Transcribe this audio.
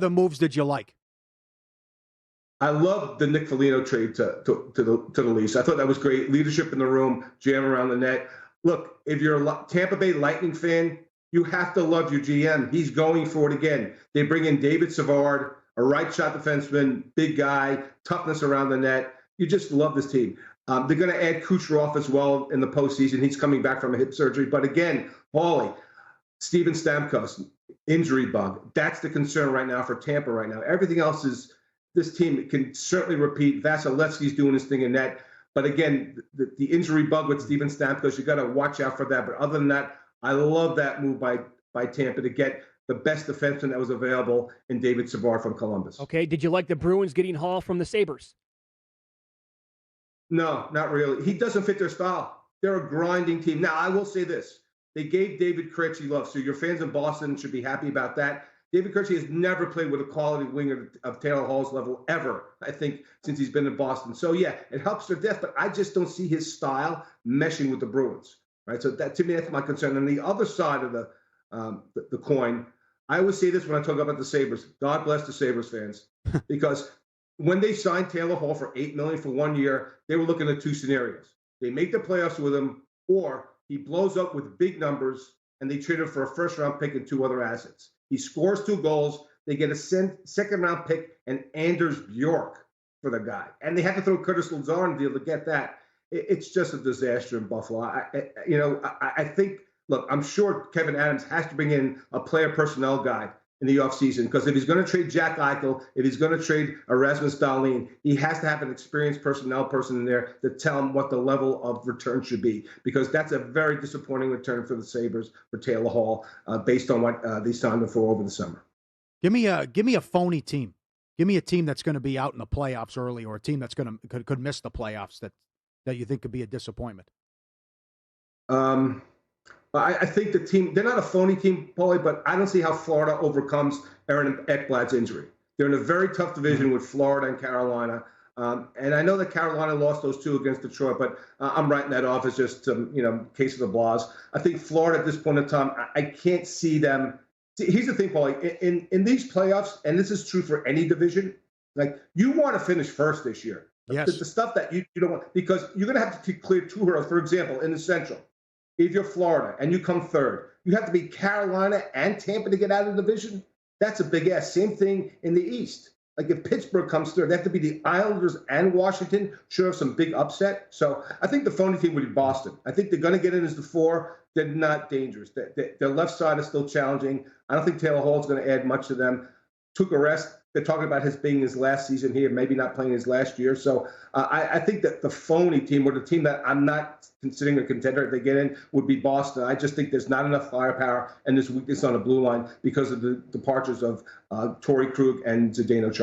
The moves did you like? I love the Nick Foligno trade to the Leafs. I thought that was great. Leadership in the room, jam around the net. Look, if you're a Tampa Bay Lightning fan, you have to love your GM. He's going for it again. They bring in David Savard, a right shot defenseman, big guy, toughness around the net. You just love this team. They're going to add Kucherov as well in the postseason. He's coming back from a hip surgery. But again, Paulie, Steven Stamkos, injury bug. That's the concern right now for Tampa right now. Everything else is this team can certainly repeat. Vasilevsky's doing his thing in net. But again, the injury bug with Steven Stamkos, you got to watch out for that. But other than that, I love that move by Tampa to get the best defenseman that was available in David Savard from Columbus. Okay, did you like the Bruins getting Hall from the Sabres? No, not really. He doesn't fit their style. They're a grinding team. Now, I will say this. They gave David Krejci love, so your fans in Boston should be happy about that. David Krejci has never played with a quality winger of Taylor Hall's level ever, I think, since he's been in Boston. So, yeah, it helps their depth, but I just don't see his style meshing with the Bruins, right? So, that to me, that's my concern. And the other side of the coin, I always say this when I talk about the Sabres. God bless the Sabres fans, because when they signed Taylor Hall for $8 million for 1 year, they were looking at two scenarios. They make the playoffs with him, or he blows up with big numbers, and they trade him for a first-round pick and two other assets. He scores 2 goals. They get a second-round pick and Anders Bjork for the guy. And they have to throw Curtis Lazar in the deal to get that. It's just a disaster in Buffalo. I think, look, I'm sure Kevin Adams has to bring in a player personnel guy in the offseason, because if he's going to trade Jack Eichel, if he's going to trade Erasmus Dahlin, he has to have an experienced personnel person in there to tell him what the level of return should be, because that's a very disappointing return for the Sabres for Taylor Hall based on what they signed him for over the summer. Give me a phony team. Give me a team that's going to be out in the playoffs early, or a team that's could miss the playoffs that you think could be a disappointment. I think the team, they're not a phony team, Paulie, but I don't see how Florida overcomes Aaron Ekblad's injury. They're in a very tough division with Florida and Carolina. And I know that Carolina lost those 2 against Detroit, but I'm writing that off as just, case of the blahs. I think Florida at this point in time, I can't see them. See, here's the thing, Paulie. In these playoffs, and this is true for any division, like, you want to finish first this year. Yes. The stuff that you don't want, because you're going to have to clear 2 hurdles. For example, in the Central, if you're Florida and you come third, you have to beat Carolina and Tampa to get out of the division. That's a big ask. Same thing in the East. Like, if Pittsburgh comes third, they have to be the Islanders and Washington. Should have some big upset. So I think the phony team would be Boston. I think they're going to get in as the 4. They're not dangerous. Their left side is still challenging. I don't think Taylor Hall is going to add much to them. Took a rest. They're talking about his being his last season here, maybe not playing his last year. So I think that the phony team, or the team that I'm not considering a contender if they get in, would be Boston. I just think there's not enough firepower and there's weakness on the blue line because of the departures of Torrey Krug and Zdeno Chara.